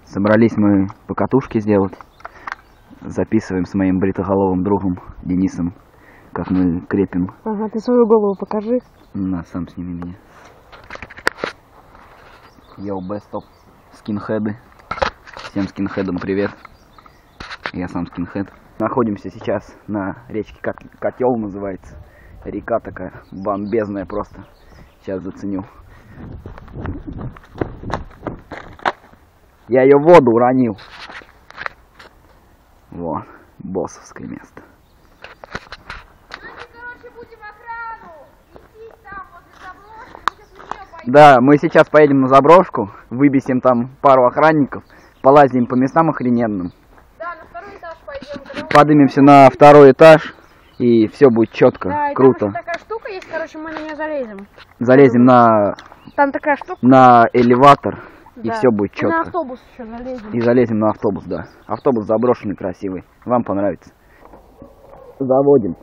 Собрались мы покатушки сделать. Записываем с моим бритоголовым другом Денисом, как мы крепим. Ага, ты свою голову покажи. На, сам сними меня. Йоу, бестоп, скинхеды. Всем скинхедам привет. Я сам скинхед. Находимся сейчас на речке Котел называется. Река такая бомбезная просто. Сейчас заценю. Я ее в воду уронил. Вот, боссовское место. Да, мы сейчас поедем на заброшку, выбесим там пару охранников, полазим по местам охрененным. Да, на второй этаж пойдем. Поднимемся на второй этаж, и все будет четко, да, круто. Там такая штука есть, короче, мы на нее залезем. Залезем на... Там такая штука. На элеватор, да. И все будет четко. И на автобус еще залезем. И залезем на автобус, да. Автобус заброшенный, красивый. Вам понравится. Заводим.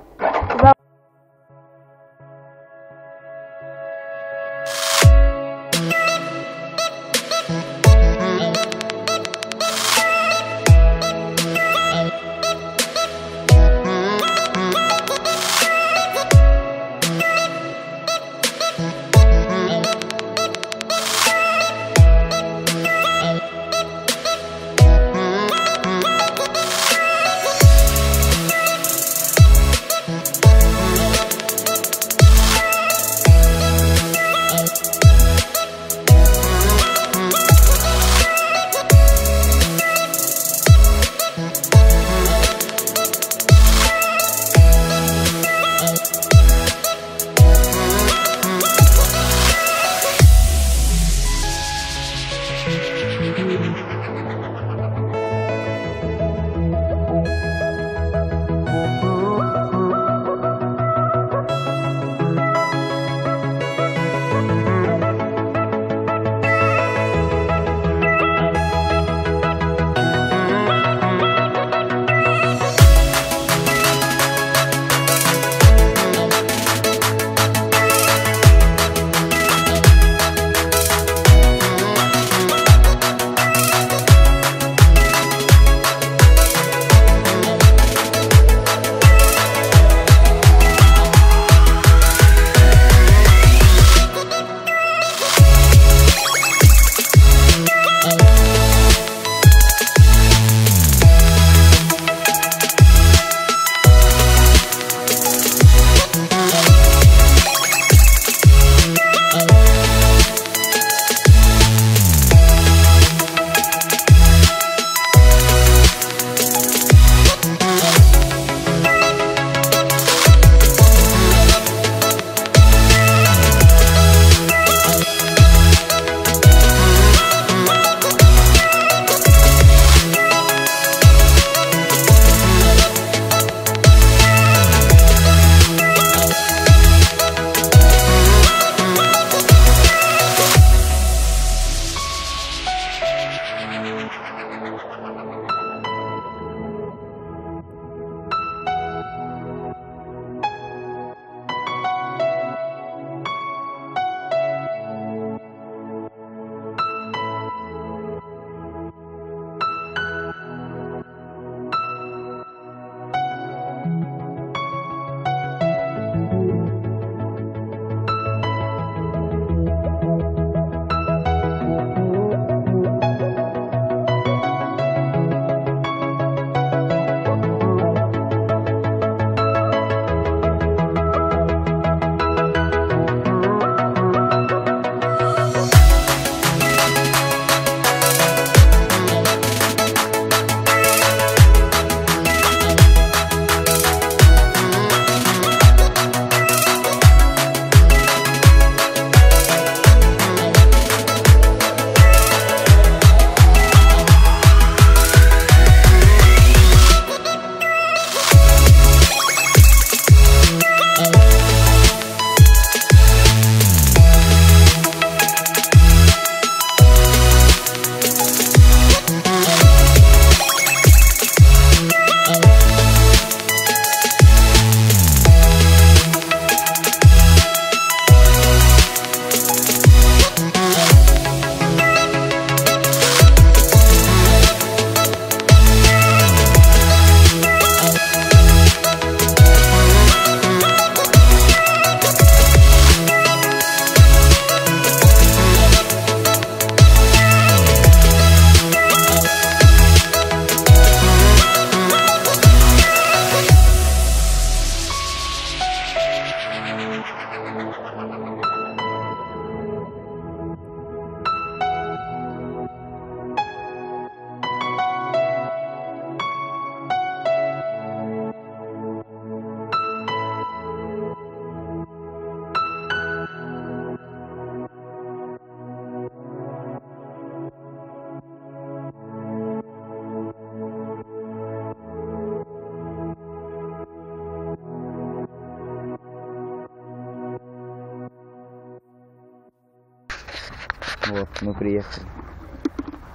Вот, мы приехали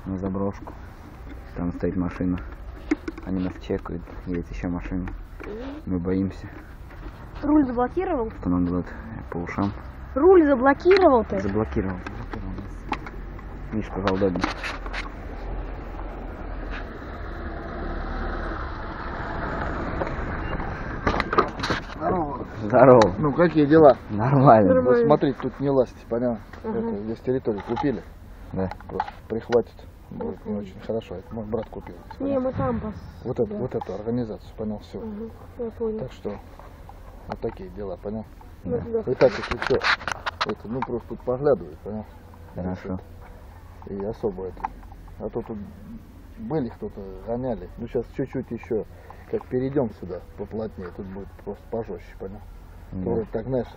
на заброшку. Там стоит машина. Они нас чекают. Есть еще машина. Мы боимся, Руль заблокировал? что нам дадут по ушам. Руль заблокировал ты? Заблокировал. Мишка Голдобин. Здорово. Здорово. Ну, какие дела? Нормально. Нормально. Вы смотрите, тут не лазьте, понятно? Ага. Это, здесь территорию купили, Да. просто прихватит. Будет не очень хорошо. Это мой брат купил. Не, мы там пас. Вот эту организацию, понял, все. Угу, я понял. Так что вот такие дела, понял? Ну, да. И так, если что, это, ну просто тут поглядывай, понял? Хорошо. И особо это. А то тут были кто-то, гоняли. Ну сейчас чуть-чуть еще, как перейдем сюда поплотнее, тут будет просто пожестче, понял? Да. Вроде так, знаешь,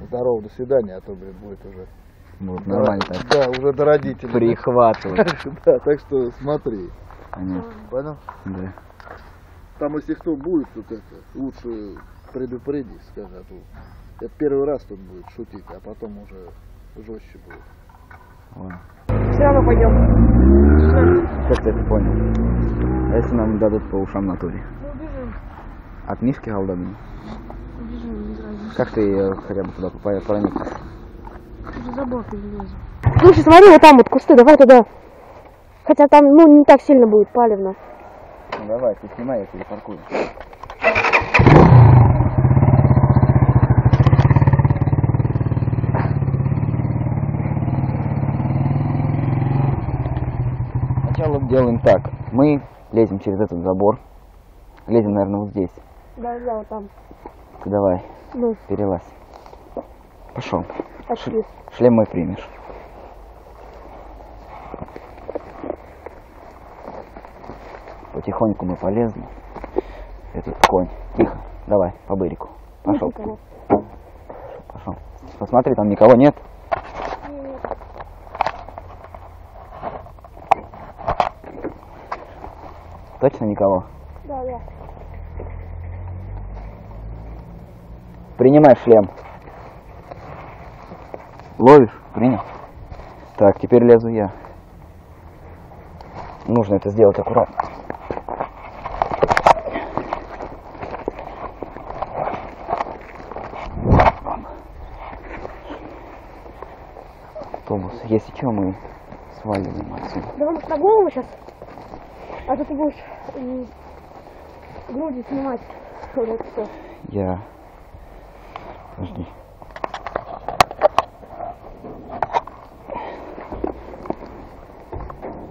здорово, до свидания, а то, блин, будет уже. Вот, нормально так. Да, уже до родителей. Прихватывать. Да, так что смотри. Понятно. Понял? Да. Там, если кто будет, тут это, лучше предупреди, скажи, а то это первый раз тут будет шутить, а потом уже жестче будет. Ладно. Все равно пойдем. Как ты это понял? А если нам дадут по ушам в натуре? Мы убежим. От Мишки Голдобина? Убежим, без разницы. Как ты хотя бы туда проникнешь? Уже забор перелезем. Слушай, смотри, вот там вот кусты, давай туда. Хотя там, ну, не так сильно будет палевно. Ну давай, ты снимай, я перепаркую. Сначала делаем так. Мы лезем через этот забор. Лезем, наверное, вот здесь. Да, да, вот там. Ты давай, Ну, перелазь. Пошел. почти. Шлем мой примешь. Потихоньку мы полезли. Этот конь. Тихо. Давай, по бырику. Пошел. Никого. Пошел. Посмотри, там никого нет. Точно никого? Да, да. Принимай шлем. Ловишь? Принял. Так, теперь лезу я. Нужно это сделать аккуратно. Автобус. Если что, мы сваливаем отсюда. Давай может, на голову сейчас? А то ты будешь груди снимать. Вот это всё. Я... Подожди.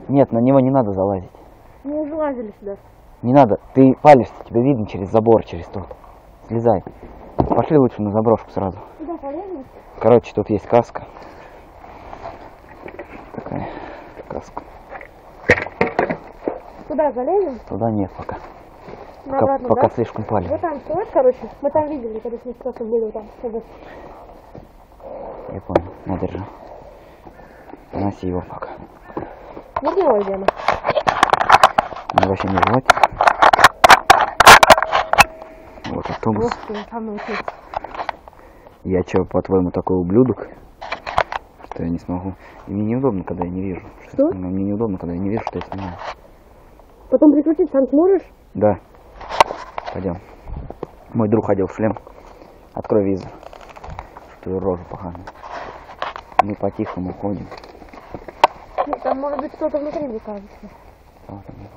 Нет, на него не надо залазить. Мы уже лазили сюда. Не надо. Ты палишься, тебя видно через забор, через тот. Слезай. Пошли лучше на заброшку сразу. Куда полезем? Короче, тут есть каска. Такая каска. Куда залезем? Туда нет пока. На обратно, Пока да? слишком палево. Вот там стоит, короче. Мы там видели, когда с ним кто-то были вот там. Вот. Я понял. На, держи. Носи его пока. Вот в него идем. Он вообще не жевать. Вот автобус. Вот ты там научился. Я чё, по-твоему, такой ублюдок? Что я не смогу. И мне неудобно, когда я не вижу. Что? Ну, мне неудобно, когда я не вижу, что я снимаю. Потом прикрутить сам сможешь? Да. Пойдем. Мой друг одел шлем. Открой визор. Что твою рожу поганую. Мы по-тихому ходим. Ну, там может быть кто-то внутри, мне кажется. Вот он.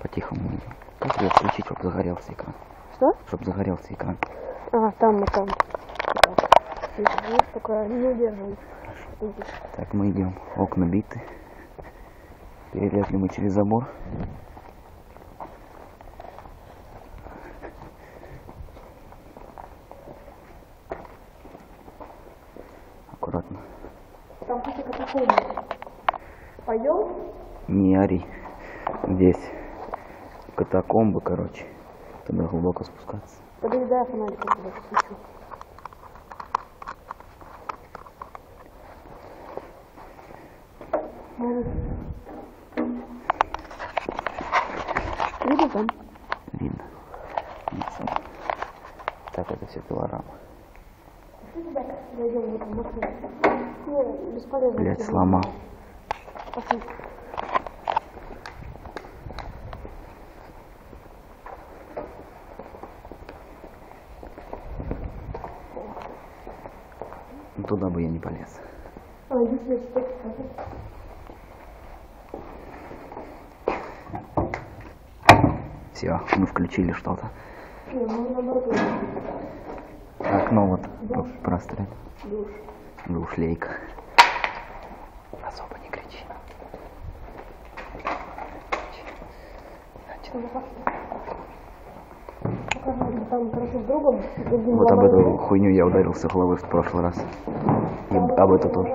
По-тихому идем. Как ее включить, чтобы загорелся экран? Что? Чтобы загорелся экран. А, там, вот там. Есть такое, не удерживай. Так, мы идем. Окна биты. Перелезли мы через забор. Аккуратно. Там какие-то катакомбы. Пойдем? Не ори. Здесь катакомбы, короче. Туда глубоко спускаться. Подожди, дай фонарик туда посвечу. Видно там? Видно. Нет, сам. Так, это все пилорама. Зайдем в эту машину. Ну, бесполезно. Блять, сломал. Пошли. Ну, туда бы я не полез. А, иди сюда, сюда. Все, мы включили что-то. Не, ну наоборот. Окно вот прострель. Душ. Душлейка. Особо не кричи. Там, короче, с другом. Вот об эту хуйню я ударился головой в прошлый раз. И об эту тоже.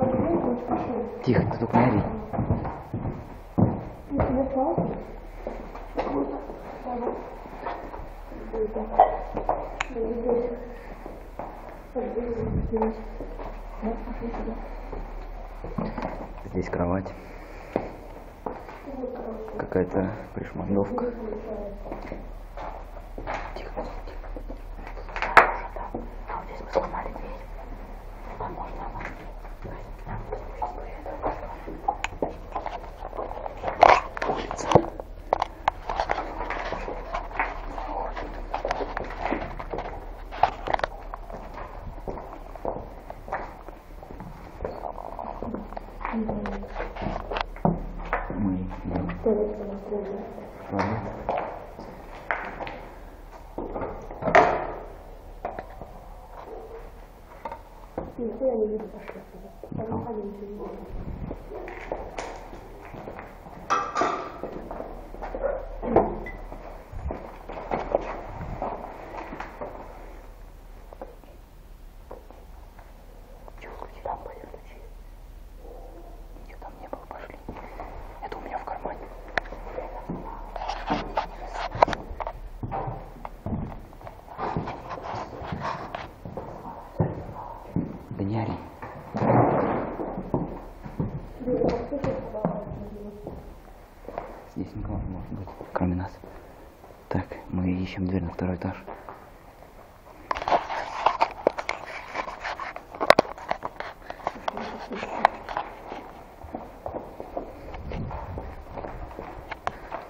Тихо, ты тут не ори. Здесь кровать. Какая-то пришмандовка. Тихо. А вот здесь мы сломали дверь. А можно она? Улица. Мы идем. Туалет. Нихуя не видно, пошли отсюда. Никого. Чего ключи там были ключи? Их там не было, пошли. Это у меня в кармане. Да не ори. Здесь никого не может быть, кроме нас. Так, мы ищем дверь на второй этаж.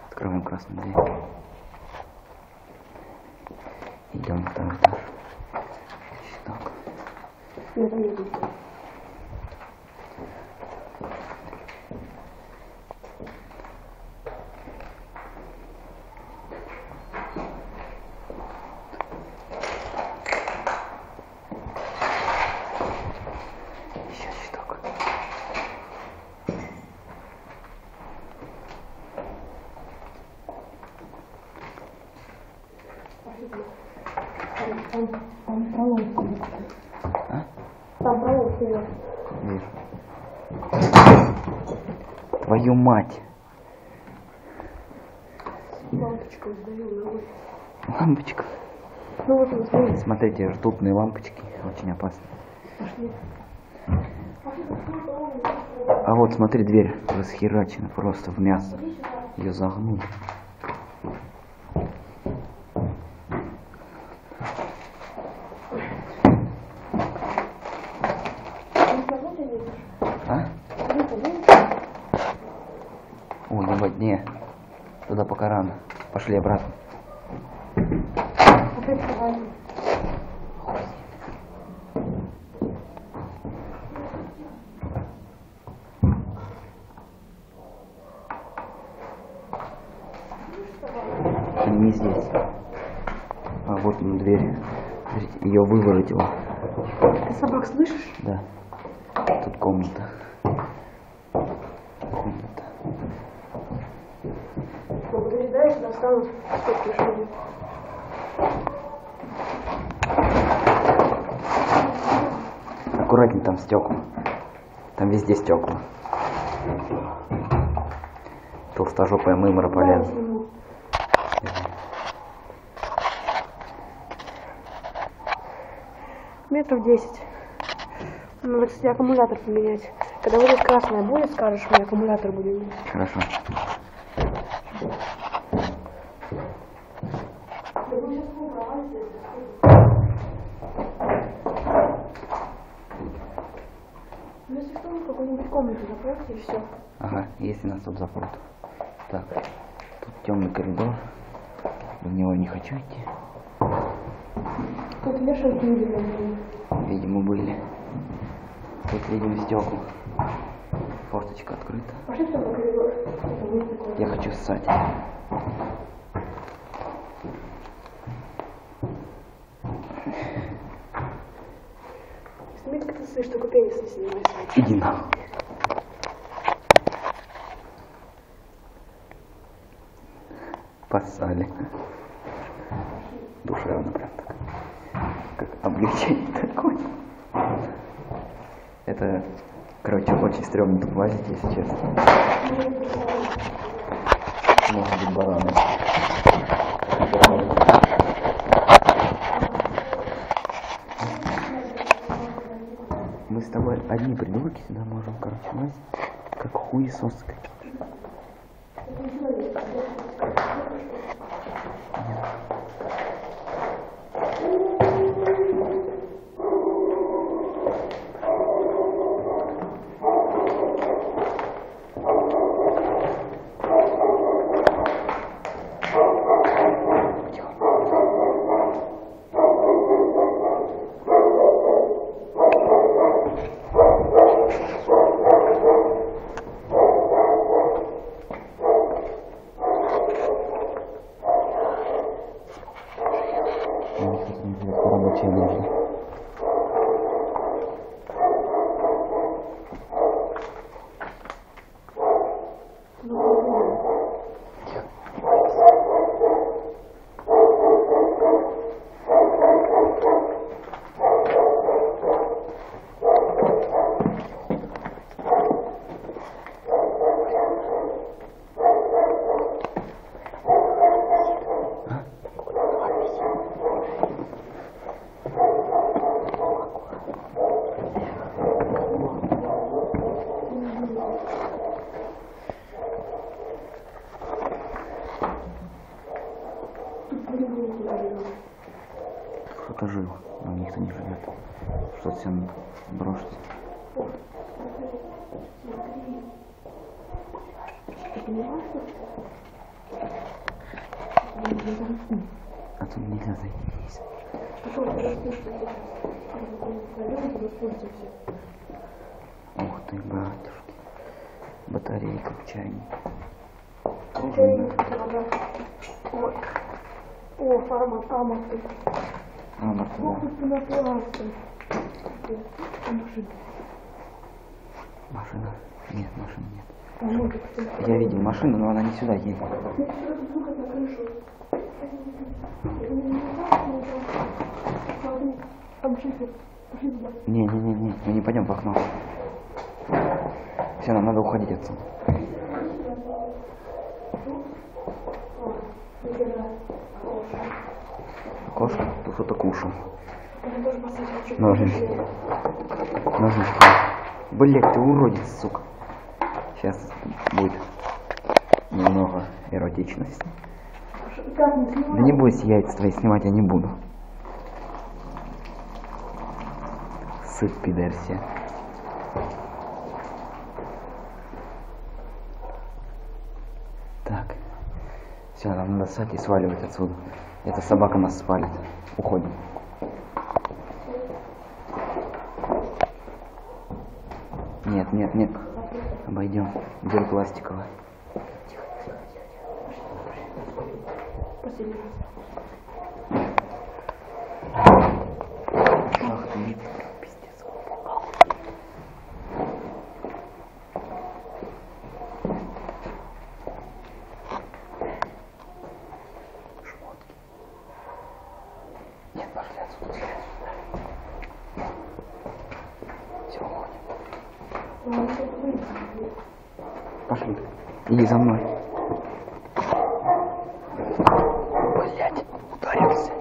Открываем красную дверь. Идем на второй этаж. Щиток. Еще щиток. Там пролом. А? Там пролом сидел. Вижу. Твою мать. Лампочку сдаю ногой. Лампочка. Ну вот он, смотри. Смотрите, ртутные лампочки. Очень опасно. Пошли. А вот смотри, дверь расхерачена просто в мясо. Ее загнули. А? О, ебать, не. Туда пока рано. Пошли обратно. Опять провалил. Не здесь. А вот на двери. Смотрите, ее выворотило. Ты собак слышишь? Да. Тут комната. Комната. Ну, подожди, дай я сюда встану. Стоп, пришли. Аккуратней, там стекла. Там везде стекла. Толстожопая мымра полезла. Метров 10. Надо, кстати, аккумулятор поменять. Когда вот здесь красная будет, скажешь мне, аккумулятор будем менять. Хорошо. в комнате заходите и все. Ага, если нас тут запрут. Так, тут темный коридор. В него не хочу идти. Тут вешалки видели. Видимо, были. Тут видим стекла. Форточка открыта. Пошли в темный коридор. Я хочу ссать. Снимите как-то свои штуку пениса снимай. Иди нахуй. Поссали. Душевно прям так. Как облегчение такое. Это, короче, очень стрёмно тут лазить, если честно. Может быть, бараны. Мы с тобой одни придурки сюда можем, короче, лазить, как хуесосы какие-то. Рабочее место. Кто-то жил, но никто не живет. Что-то все брошено. А тут нельзя зайти. Ух ты, батюшки. Батарейка в чайнике. О, формат Амор. Амор, Ох, да. ты пенопласт. Машина? Нет, машины нет. Амор, ты Я видел машину, но она не сюда едет. Не, мы не пойдем в окно. Все, нам надо уходить отсюда. Кошка, ты что-то кушал. Ножнички. Ножнички. Блять, ты уродец, сука. Сейчас будет немного эротичности. Да не бойся, яйца твои снимать я не буду. Сыт пидерсия. Так. Все, нам надо ссать и сваливать отсюда. Эта собака нас спалит. Уходим. Нет. Обойдем. Дверь пластиковая. Ах ты, пиздец. Шмотки. Нет, пошли отсюда. Все, уходим. Пошли. Иди за мной. Блять, ударился.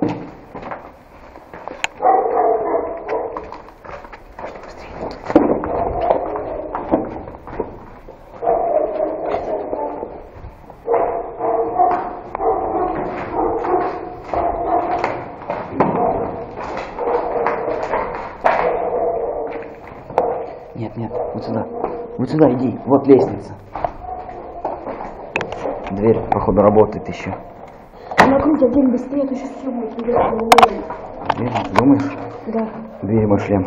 Нет, вот сюда иди. Вот лестница. Дверь, походу, работает еще. Накруть один быстрее, а то сейчас все будет. Дверь, думаешь? Да. Дверь мой шлем.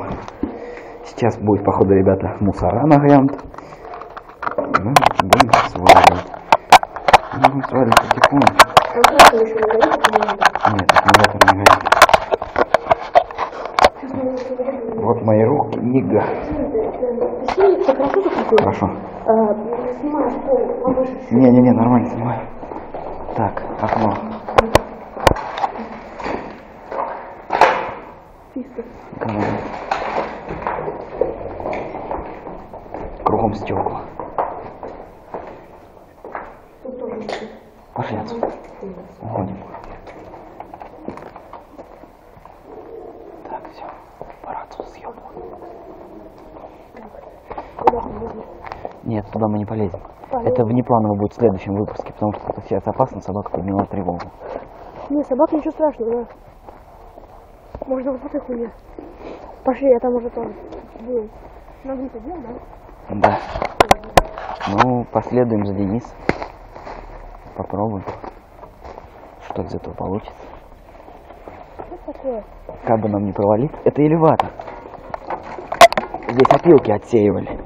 Сейчас будет, походу, ребята, мусора нагрянут. Ну, будем сваливать. Ну, сваливать потихоньку. Нет, аккумулятор не горит. Вот мои руки, нига. Хорошо. Не, нормально снимаю. Так, окно. Кругом стекла. Пошли отсюда. Уходим. Так, все. Пора отсюда съебывать. Нет, туда мы не полезем. Это внепланово будет в следующем выпуске, потому что это сейчас опасно, собака подняла тревогу. Не, собака ничего страшного, да. Можно вот в этой хуйне. Пошли, я там уже тоже был. Ноги-то делал, да? Да. Ну, последуем за Денис. Попробуем. Что из этого получится. Что такое? Как бы нам не провалить. Это элеватор. Здесь опилки отсеивали.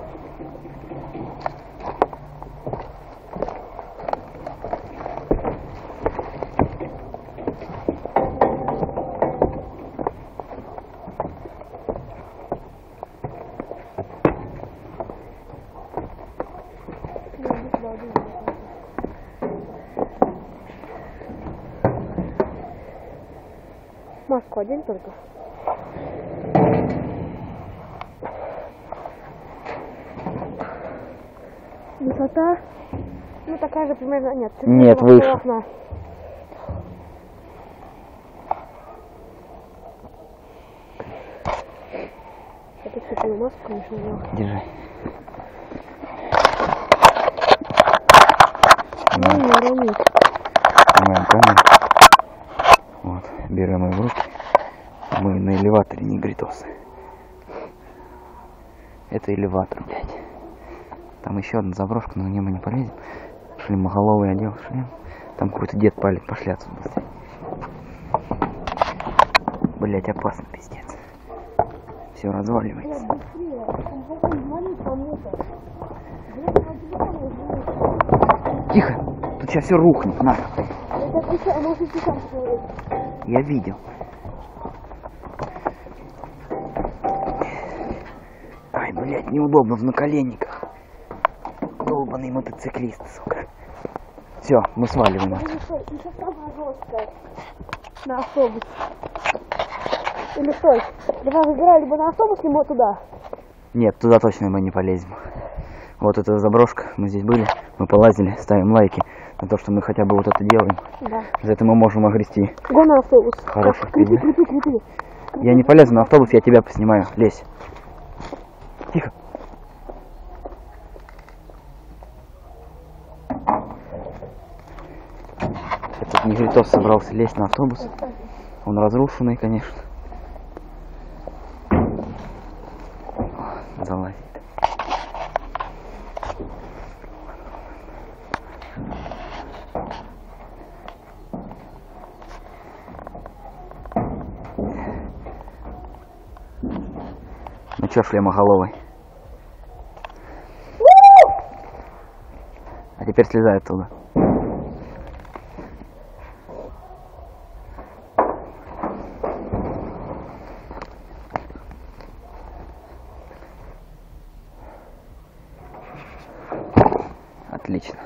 Маску одень только. Высота? Ну такая же примерно, нет. Нет, выше. Окна. Это все маску, конечно, взял. Держи. Ну, не уронить. Снимаем камеру. Вот, берем ее в руки. Мы на элеваторе негритосы. Это элеватор, блядь. Там еще одна заброшка, но на нее мы не полезем. Шлемоголовый одел шлем. Там какой-то дед палит, пошли отсюда быстрее. Блять, опасно, пиздец. Все разваливается. Тихо! Тут сейчас все рухнет, на. Я видел. Ай, блядь, неудобно в наколенниках. Долбаный мотоциклист, сука. Все, мы сваливаем. На автобус. Или стой. Давай выбирай либо на автобус, либо туда. Нет, туда точно мы не полезем. Вот эта заброшка, мы здесь были, мы полазили, ставим лайки на то, что мы хотя бы вот это делаем. Да. За это мы можем огрести. Го на автобус. Хороших крепи, людей. крепи. Я не полезу на автобус, я тебя поснимаю. Лезь. Тихо. Этот негритос собрался лезть на автобус. Он разрушенный, конечно. Залазит. Ну чё, шлемоголовый? А теперь слезай оттуда. Отлично.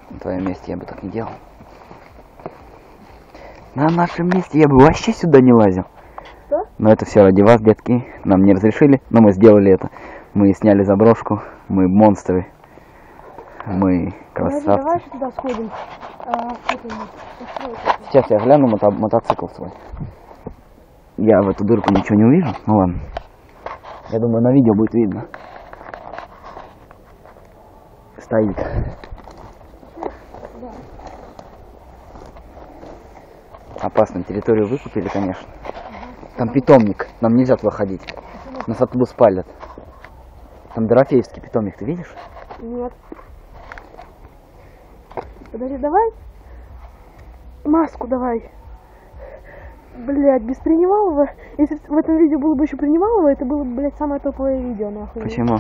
На твоем месте я бы так не делал. На нашем месте я бы вообще сюда не лазил. Что? Но это все ради вас, детки. Нам не разрешили, но мы сделали это. Мы сняли заброшку. Мы монстры. Мы красавцы. Давай туда сходим. Сейчас я гляну мотоцикл свой. Я в эту дырку ничего не увижу. Ну ладно. Я думаю, на видео будет видно. Стоит. Опасную территорию выкупили, конечно. Там питомник. Нам нельзя туда ходить. Нас оттуда спалят. Там Дорофеевский питомник, ты видишь? Нет. Подожди, давай. Маску давай. Блять, без принималова. Если в этом видео было бы еще принималово, это было бы, блядь, самое топовое видео, нахуй. Почему?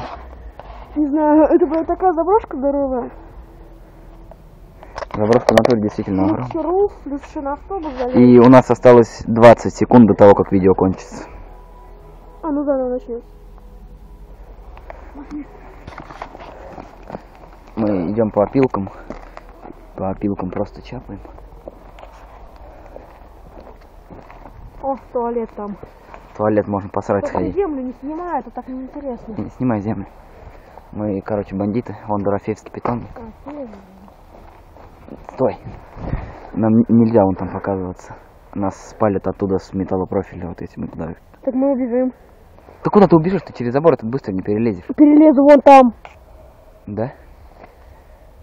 Не знаю, это была такая заброшка здоровая. Заброшка в натуре действительно огромная. Руф, плюс еще на автобус залез. И у нас осталось 20 секунд до того, как видео кончится. А, ну да, начнется. Мы идем по опилкам. По опилкам просто чапаем. О, туалет там. В туалет можно посрать Только сходить. землю не снимай, это так неинтересно. Не снимай землю. Мы, короче, бандиты. Вон Дорофеевский питомник. Стой. Нам нельзя вон там показываться. Нас спалят оттуда с металлопрофиля, вот если мы туда... Так мы убежим. Ты куда ты убежишь? Ты через забор этот быстро не перелезешь. Перелезу вон там. Да?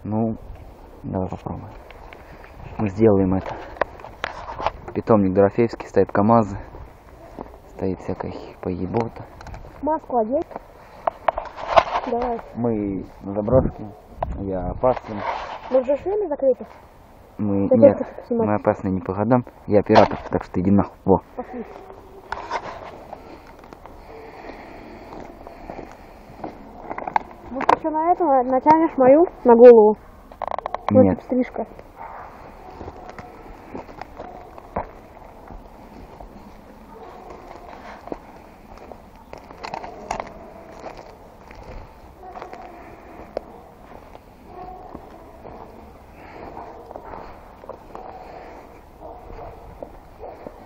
Ну, давай попробуем. Мы сделаем это. Питомник Дорофеевский, стоит КамАЗы. Стоит всякая поебота. Маску одеть. Давай. Мы на заброшке. Я опасный. Мы же шлемы закрыты. Мы... Я Нет, только снимать. мы опасные не по годам. Я оператор, так что иди нахуй. Во. Пошли. Может еще на это натянешь мою на голову? Вот Нет. стрижка.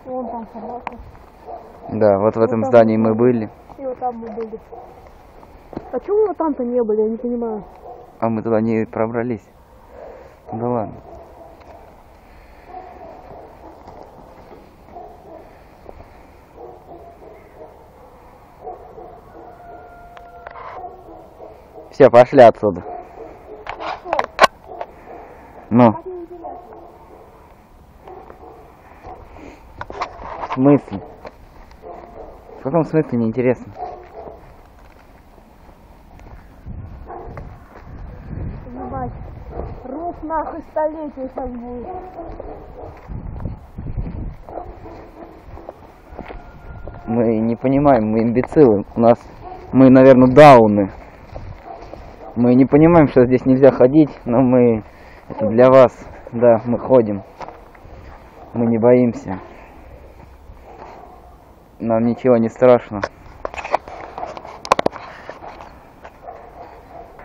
Вон там собака. Да, вот в этом там здании мы были. И вот там мы были. А чего мы там-то не были, я не понимаю. А мы туда не пробрались. Да ладно. Все, пошли отсюда. Ну, в смысле? В каком смысле неинтересно? Ебать. Руф нахуй столетие сейчас будет. Мы не понимаем, мы имбецилы. Мы, наверное, дауны. Мы не понимаем, что здесь нельзя ходить, но мы... Это для вас. Да, мы ходим. Мы не боимся. Нам ничего не страшно.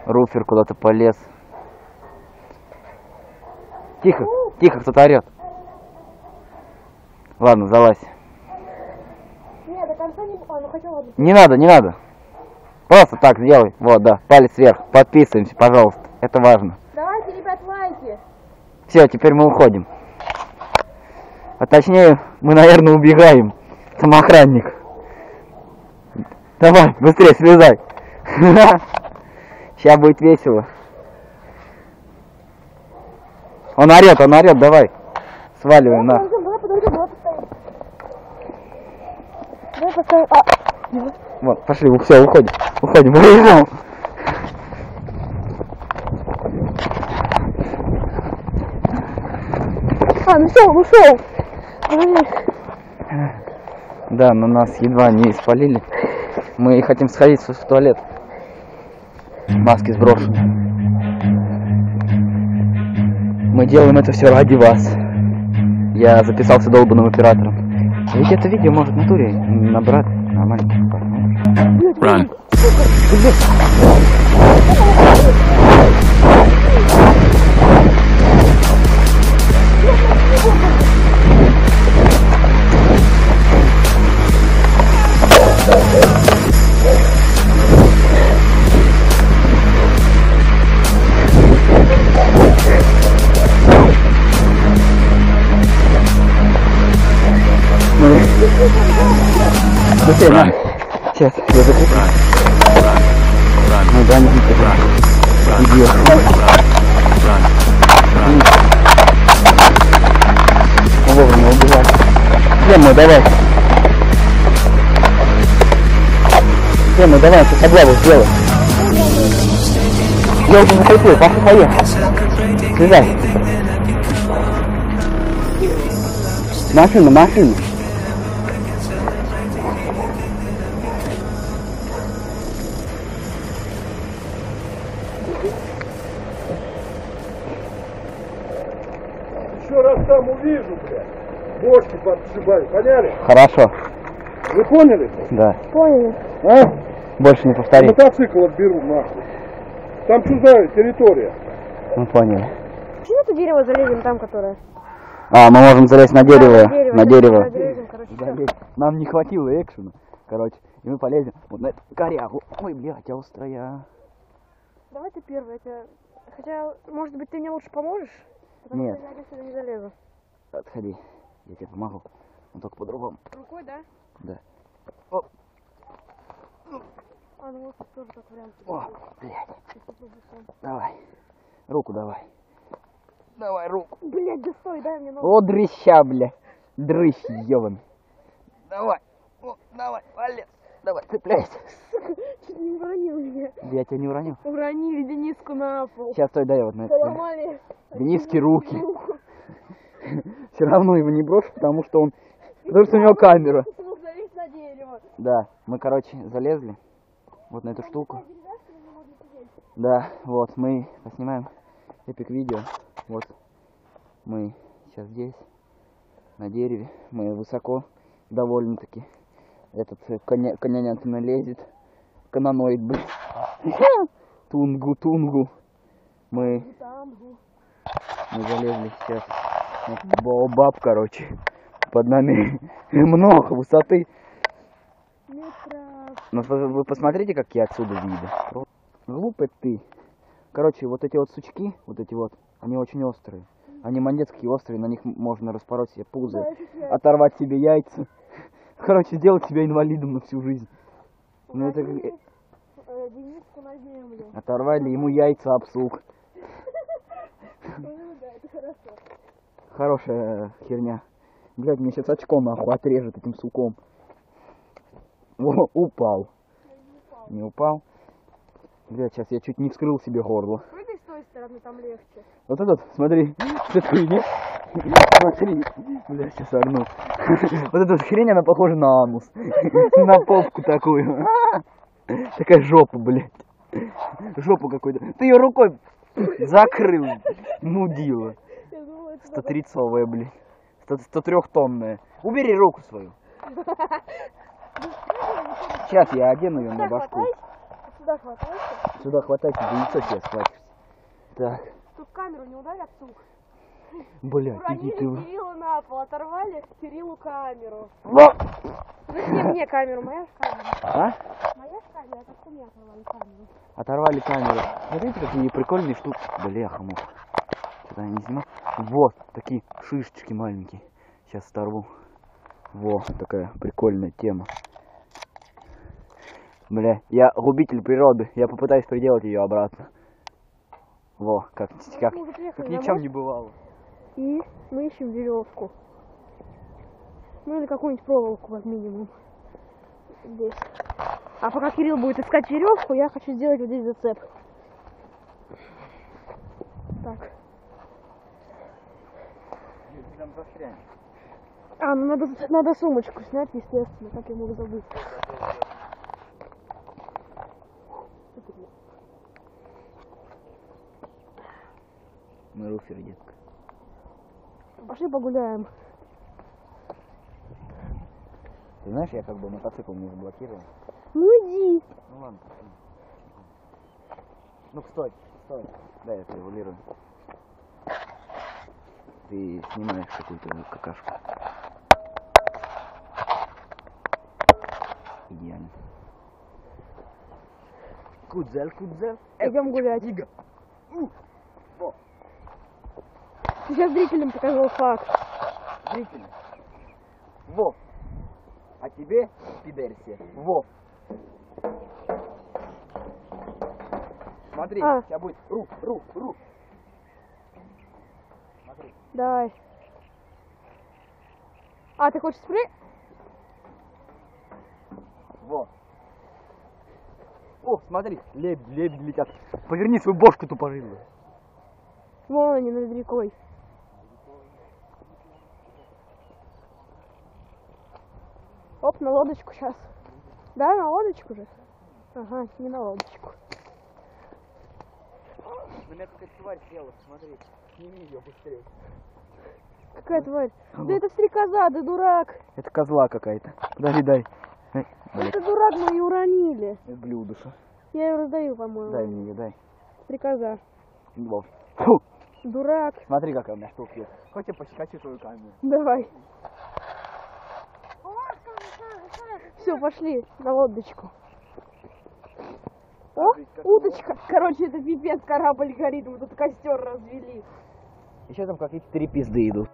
Руфер куда-то полез. Тихо, тихо, кто-то орет. Ладно, залазь. Не, до конца не... А, ну хотел ладно. Не надо, не надо. Просто так сделай. Вот, да, палец вверх. Подписываемся, пожалуйста. Это важно. Давайте, ребят, лайки. Все, теперь мы уходим. А точнее, мы, наверное, убегаем. Самоохранник. Давай, быстрее слезай. Сейчас будет весело. Он орет, давай. Сваливаем на. Давай подождем, давай поставим. Давай поставим. А, Вот, пошли, все, уходим. Уходим, выезжаем. ну все, он ушел. Подожди. Да, но нас едва не спалили. Мы хотим сходить в туалет. Маски сброшены. Мы делаем это все ради вас. Я записался долбанным оператором. Ведь это видео может в натуре набрать нормально просмотров. Run. Быстрее, на. Сейчас, я закрепил. Ну да, не идиот. Вовремя убежал. Ему давай. Ему давай, сейчас облаву сделай. Я уже захотел, пошли, поехали. Слезай. Машина, машина. Еще раз там увижу, блядь. Бошки подшибаю, поняли? Хорошо. Вы поняли? Да. Поняли. А? Больше не повтори. Мотоцикл отберу, нахуй. Там чужая территория. Мы поняли. Почему это дерево залезем там, которое? А, мы можем залезть на дерево. На На дерево. залезем, короче, всё. Залезть. Нам не хватило экшена. Короче, и мы полезем вот на эту корягу. Ой, блядь, острая. Давай ты первый, я тебя... Хотя, может быть, ты мне лучше поможешь? Потому Нет. что я сюда не залезу. Отходи. Я тебе помогу. Но только по-другому. Рукой, да? Да. А, ну вот тут тоже как вариант. О, блядь. Давай. Руку давай. Давай руку. Блядь, да стой, дай мне ногу. О, дрыща, бля. Дрыщ, ёбан. Давай. О, давай, полез. Давай, цепляйся. Чуть не уронил меня. Я тебя не уронил. Уронили Дениску на пол. Сейчас, стой, дай я вот на это. Поломали. Дениски руки. Все равно его не брошу, потому что он... Потому что у него камера. Смог залезть на дерево. Да, мы, короче, залезли вот на эту штуку. Да, вот, мы поснимаем эпик видео. Вот, мы сейчас здесь, на дереве. Мы высоко, довольно-таки. Этот конянятина лезет. Каноноид, блин. Тунгу. Мы залезли сейчас. Баобаб, короче. Под нами много высоты. Но вы посмотрите, как я отсюда видно. Глупый ты. Короче, вот эти вот сучки, вот эти вот, они очень острые. Они монетские острые, на них можно распороть себе пузо, оторвать себе яйца. Короче, сделать себя инвалидом на всю жизнь. Ну это Дениску на землю. оторвали ему яйца об сук. Хорошая херня. Блядь, мне сейчас очко нахуй отрежет этим суком. О, упал. Не упал. Блядь, сейчас я чуть не вскрыл себе горло. Прыгай с той стороны, там легче. Вот этот, смотри, что хуйня. Смотри, бля, сейчас орну. Вот эта вот хрень, она похожа на анус. На попку такую. Такая жопа, блядь. Жопу какой-то. Ты ее рукой закрыл, мудила. 130-овая, блядь. 103-тонная. Убери руку свою. Сейчас я одену ее на башку. Сюда хватайся. Сюда хватайте, за яйцо тебе схватишься. Так. Тут камеру не ударят, сук. Блядь, иди ты. Уронили Кириллу на пол, оторвали Кириллу камеру. Во! Зачем мне камеру? Моя ж камера. А? Моя ж камера, это что мне оторвали камеру? Оторвали камеру. Смотрите, какие прикольные штуки. Бляха, муха. Что-то я не снимал. Вот, такие шишечки маленькие. Сейчас оторву. Во, такая прикольная тема. Бля, я губитель природы. Я попытаюсь приделать ее обратно. Во, как ни в чем не бывало. И мы ищем веревку. Ну или какую-нибудь проволоку, как минимум. Здесь. А пока Кирилл будет искать веревку, я хочу сделать вот здесь зацеп. Так. А, ну надо сумочку снять, естественно, как я мог забыть. Мы руфер, детка. Пошли погуляем. Ты знаешь, я как бы мотоцикл не заблокировал. Ну иди. Ну ладно. Ну стой. Да, я регулирую. Ты снимаешь какую-то какашку. Идеально. Кудзель. Идем гулять. Сейчас зрителям покажу факт. Зрители. Во. А тебе, пидерси, во. Смотри, сейчас будет ру. Смотри. Давай. А, ты хочешь спрей? Во. О, смотри, лебеди летят. Поверни свою бошку тупорылую. Вон они над рекой. Оп, на лодочку сейчас. Да, на лодочку же? Ага, не на лодочку. На меня какая-то тварь села, смотри. Сними ее быстрее. Какая тварь? Да это стрекоза, да дурак. Это козла какая-то. Подожди, дай. Это дурак, мы ее уронили. Это блюдуша. Я ее раздаю, по-моему. Дай мне ее, дай. Стрекоза. Вов. Фу. Дурак. Смотри, какая у меня штука есть. Хоть я пощекочу твою камеру. Давай. Все, пошли на лодочку. О, удочка. Короче, это пипец, корабль горит, мы тут костер развели. Еще там какие-то три пизды идут.